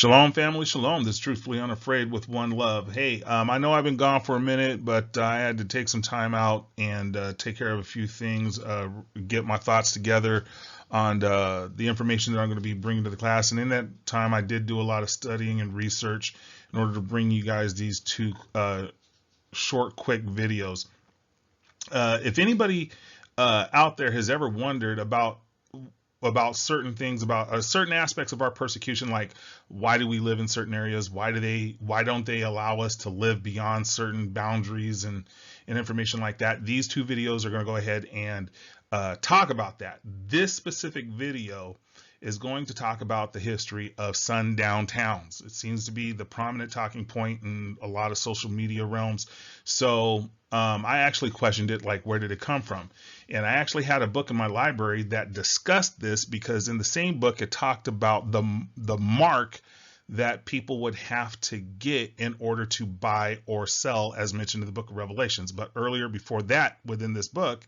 Shalom, family. Shalom. This is Truthfully Unafraid with One Love. Hey, I know I've been gone for a minute, but I had to take some time out and take care of a few things, get my thoughts together on the information that I'm going to be bringing to the class. And in that time, I did do a lot of studying and research in order to bring you guys these two short, quick videos. If anybody out there has ever wondered about certain things, about certain aspects of our persecution, like why do we live in certain areas, why don't they allow us to live beyond certain boundaries and information like that, these two videos are going to go ahead and talk about that. This specific video is going to talk about the history of sundown towns. It seems to be the prominent talking point in a lot of social media realms. So I actually questioned it, like, where did it come from? And I actually had a book in my library that discussed this, because in the same book it talked about the mark that people would have to get in order to buy or sell, as mentioned in the book of Revelations. But earlier, before that, within this book,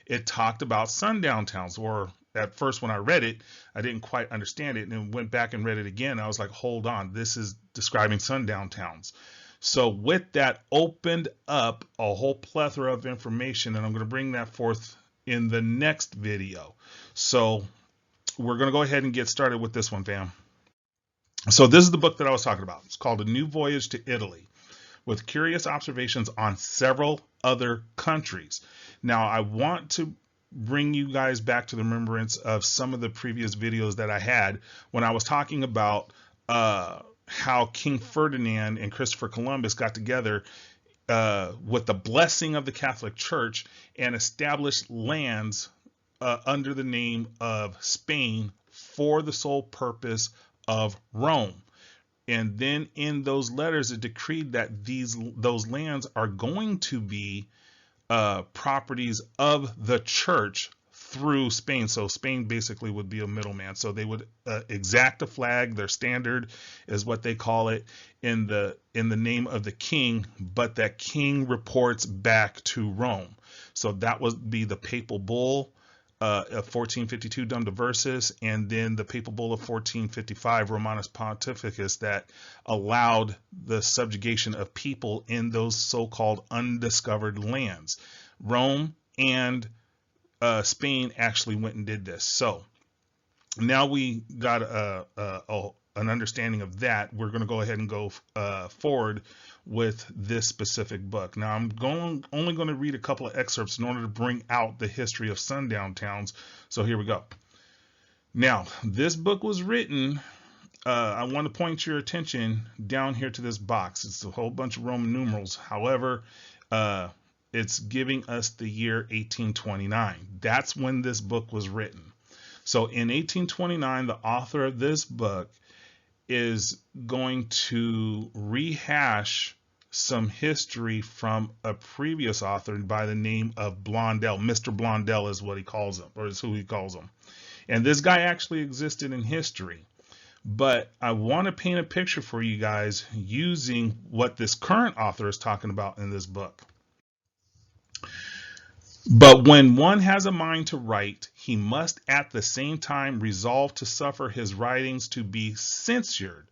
it talked about sundown towns. Or at first when I read it, I didn't quite understand it, and then went back and read it again. I was like, hold on, this is describing sundown towns. So with that, opened up a whole plethora of information, and I'm going to bring that forth in the next video. So we're going to go ahead and get started with this one, fam. So this is the book that I was talking about. It's called A New Voyage to Italy, with curious observations on several other countries. Now, I want to bring you guys back to the remembrance of some of the previous videos that I had when I was talking about how King Ferdinand and Christopher Columbus got together with the blessing of the Catholic Church and established lands under the name of Spain for the sole purpose of Rome. And then in those letters, it decreed that those lands are going to be properties of the church through Spain. So Spain basically would be a middleman. So they would exact a flag. Their standard is what they call it, in the name of the king, but that king reports back to Rome. So that would be the papal bull of 1452, Dum Diversus, and then the papal bull of 1455, Romanus Pontificus, that allowed the subjugation of people in those so-called undiscovered lands. Rome and Spain actually went and did this. So now we got an understanding of that. We're going to go ahead and go forward with this specific book. Now I'm only going to read a couple of excerpts in order to bring out the history of sundown towns. So here we go. Now, this book was written, I want to point your attention down here to this box. It's a whole bunch of Roman numerals. However, it's giving us the year 1829. That's when this book was written. So in 1829, the author of this book is going to rehash some history from a previous author by the name of Blondel. Mr. Blondel is what he calls him, or is who he calls him. And this guy actually existed in history. But I want to paint a picture for you guys using what this current author is talking about in this book. But when one has a mind to write, he must at the same time resolve to suffer his writings to be censured,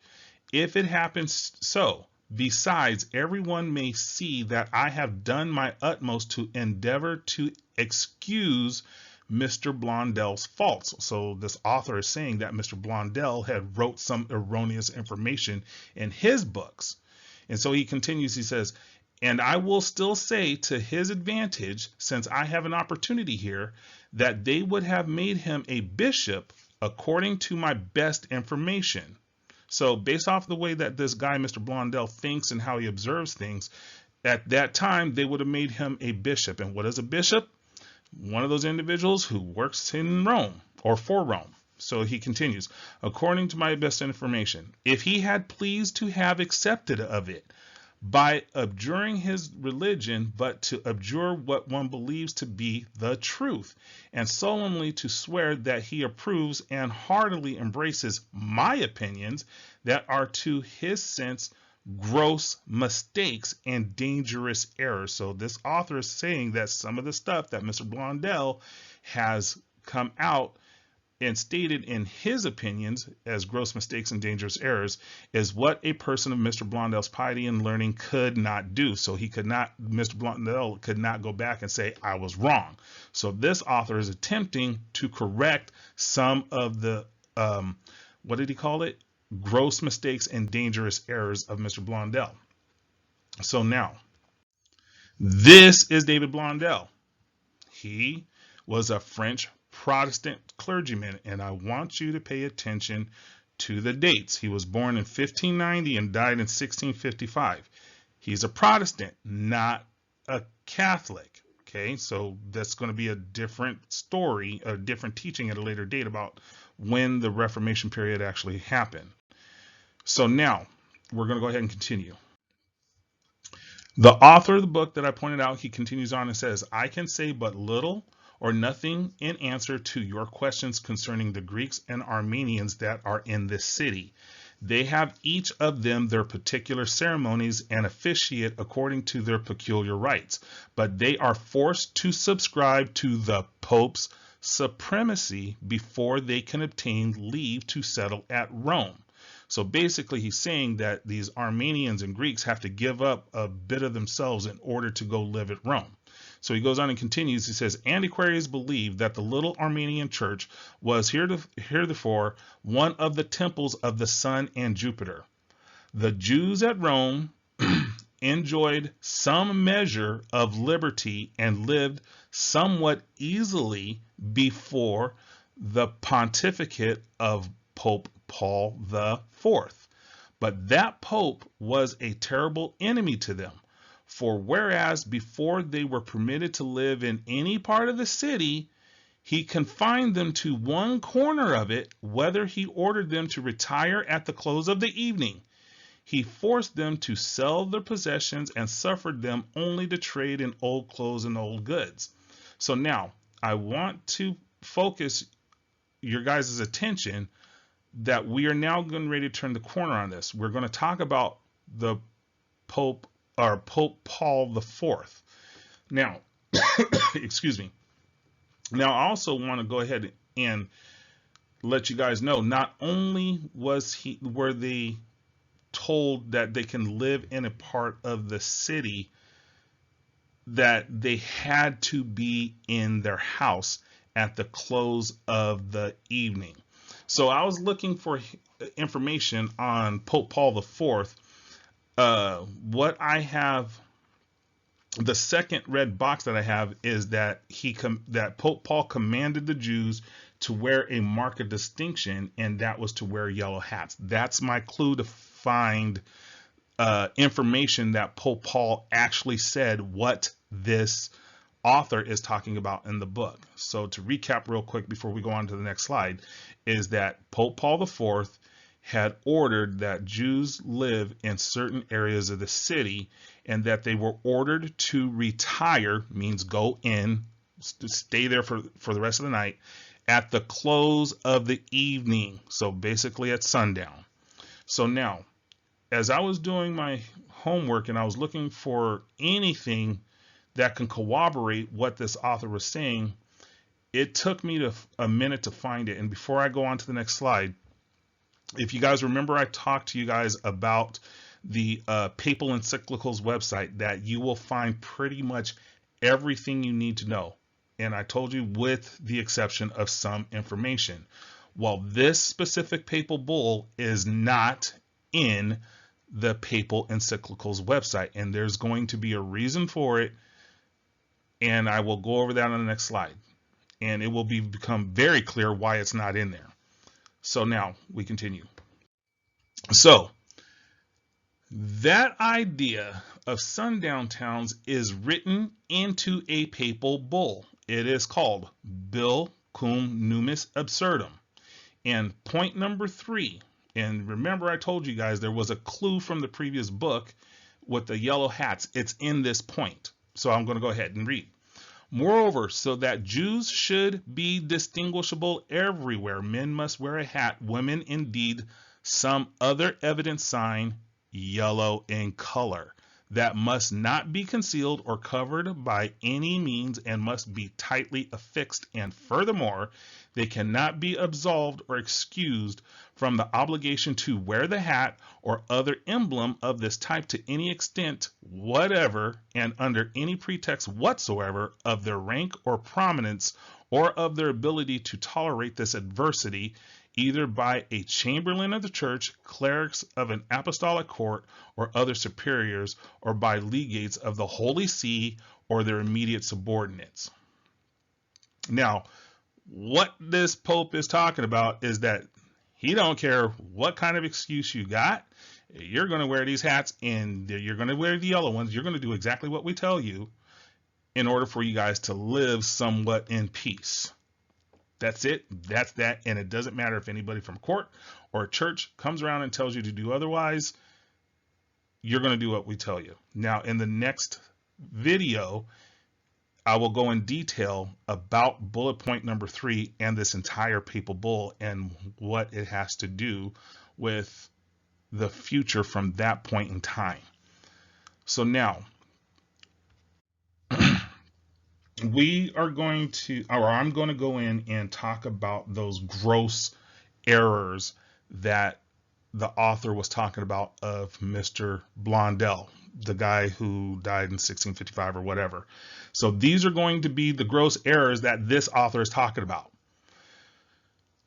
if it happens so. Besides, everyone may see that I have done my utmost to endeavor to excuse Mr. Blondel's faults. So this author is saying that Mr. Blondel had wrote some erroneous information in his books. And so he continues, he says, and I will still say to his advantage, since I have an opportunity here, that they would have made him a bishop according to my best information. So based off the way that this guy, Mr. Blondel, thinks and how he observes things, at that time, they would have made him a bishop. And what is a bishop? One of those individuals who works in Rome or for Rome. So he continues, according to my best information, if he had pleased to have accepted of it, by abjuring his religion, but to abjure what one believes to be the truth, and solemnly to swear that he approves and heartily embraces my opinions that are to his sense gross mistakes and dangerous errors. So this author is saying that some of the stuff that Mr. Blondel has come out and stated in his opinions as gross mistakes and dangerous errors is what a person of Mr. Blondell's piety and learning could not do. So Mr. Blondell could not go back and say, I was wrong. So this author is attempting to correct some of the, what did he call it? Gross mistakes and dangerous errors of Mr. Blondell. So now, this is David Blondell. He was a French Protestant clergyman, and I want you to pay attention to the dates. He was born in 1590 and died in 1655. He's a Protestant, not a Catholic. Okay, so that's going to be a different story, a different teaching at a later date about when the Reformation period actually happened. So now we're going to go ahead and continue. The author of the book that I pointed out, he continues on and says, I can say but little or nothing in answer to your questions concerning the Greeks and Armenians that are in this city. They have each of them their particular ceremonies and officiate according to their peculiar rites, but they are forced to subscribe to the Pope's supremacy before they can obtain leave to settle at Rome. So basically he's saying that these Armenians and Greeks have to give up a bit of themselves in order to go live at Rome. So he goes on and continues. He says, antiquaries believe that the little Armenian church was heretofore one of the temples of the sun and Jupiter. The Jews at Rome enjoyed some measure of liberty and lived somewhat easily before the pontificate of Pope Paul IV. But that Pope was a terrible enemy to them. For whereas before they were permitted to live in any part of the city, he confined them to one corner of it, whether he ordered them to retire at the close of the evening. He forced them to sell their possessions and suffered them only to trade in old clothes and old goods. So now I want to focus your guys' attention that we are now getting ready to turn the corner on this. We're going to talk about the Pope Paul IV. Now, excuse me. Now, I also want to go ahead and let you guys know, not only were they told that they can live in a part of the city, that they had to be in their house at the close of the evening. So I was looking for information on Pope Paul IV. What I have, the second red box that I have is that that Pope Paul commanded the Jews to wear a mark of distinction, and that was to wear yellow hats. That's my clue to find information that Pope Paul actually said what this author is talking about in the book. So to recap real quick before we go on to the next slide, is that Pope Paul IV had ordered that Jews live in certain areas of the city, and that they were ordered to retire, means go in, stay there for the rest of the night, at the close of the evening. So basically at sundown. So now, as I was doing my homework and I was looking for anything that can corroborate what this author was saying, it took me a minute to find it. And before I go on to the next slide, if you guys remember, I talked to you guys about the papal encyclicals website, that you will find pretty much everything you need to know. And I told you, with the exception of some information. Well, this specific papal bull is not in the papal encyclicals website, and there's going to be a reason for it. And I will go over that on the next slide. And it will become very clear why it's not in there. So now we continue. So that idea of sundown towns is written into a papal bull. It is called Bill Cum Numis Absurdum. And point number 3, and remember I told you guys there was a clue from the previous book with the yellow hats. It's in this point. So I'm going to go ahead and read. Moreover, so that Jews should be distinguishable everywhere, men must wear a hat, women indeed some other evident sign, yellow in color, that must not be concealed or covered by any means and must be tightly affixed. And furthermore, They cannot be absolved or excused from the obligation to wear the hat or other emblem of this type to any extent whatever and under any pretext whatsoever of their rank or prominence or of their ability to tolerate this adversity, either by a chamberlain of the church, clerics of an apostolic court, or other superiors, or by legates of the Holy See or their immediate subordinates. Now, what this Pope is talking about is that he don't care what kind of excuse you got. You're going to wear these hats and you're going to wear the yellow ones. You're going to do exactly what we tell you in order for you guys to live somewhat in peace. That's it. That's that. And it doesn't matter if anybody from court or church comes around and tells you to do otherwise. You're going to do what we tell you. Now, in the next video, I will go in detail about bullet point number 3 and this entire papal bull and what it has to do with the future from that point in time. So now, we are going to, or I'm going to go in and talk about those gross errors that the author was talking about of Mr. Blondel, the guy who died in 1655 or whatever. So these are going to be the gross errors that this author is talking about.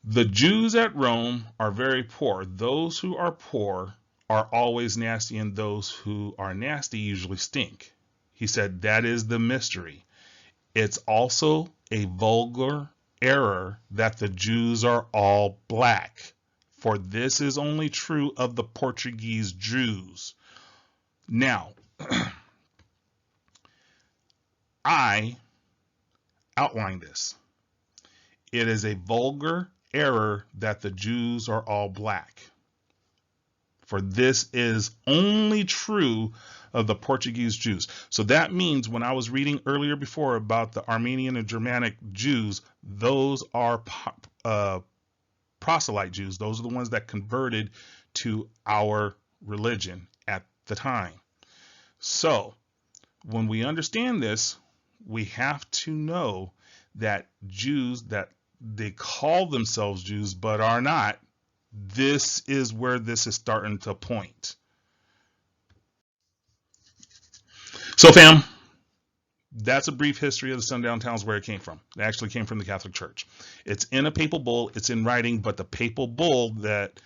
The Jews at Rome are very poor. Those who are poor are always nasty, and those who are nasty usually stink. He said that is the mystery. It's also a vulgar error that the Jews are all black, for this is only true of the Portuguese Jews. Now, I outlined this. It is a vulgar error that the Jews are all black, for this is only true of the Portuguese Jews. So that means when I was reading earlier before about the Armenian and Germanic Jews, those are proselyte Jews. Those are the ones that converted to our religion at the time. So when we understand this, we have to know that Jews that they call themselves Jews but are not, this is where this is starting to point. So fam, that's a brief history of the Sundown towns, where it came from. It actually came from the Catholic Church. It's in a papal bull, it's in writing, but the papal bull that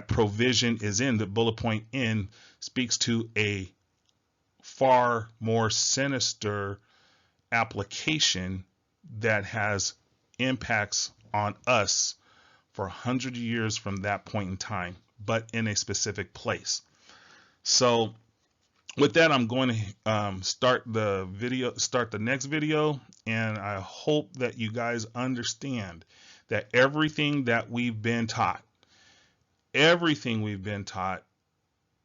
provision is in, the bullet point in, speaks to a far more sinister application that has impacts on us for 100 years from that point in time, but in a specific place. So with that, I'm going to start the next video, and I hope that you guys understand that everything we've been taught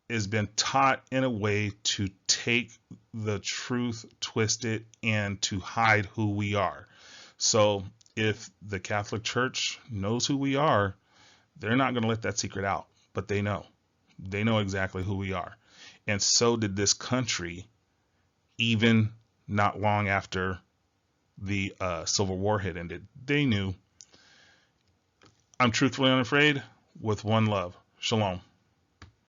has been taught in a way to take the truth, twist it, and to hide who we are. So if the Catholic Church knows who we are, they're not going to let that secret out, but they know exactly who we are. And so did this country, even not long after the Civil War had ended. They knew. I'm truthfully unafraid, with one love. Shalom.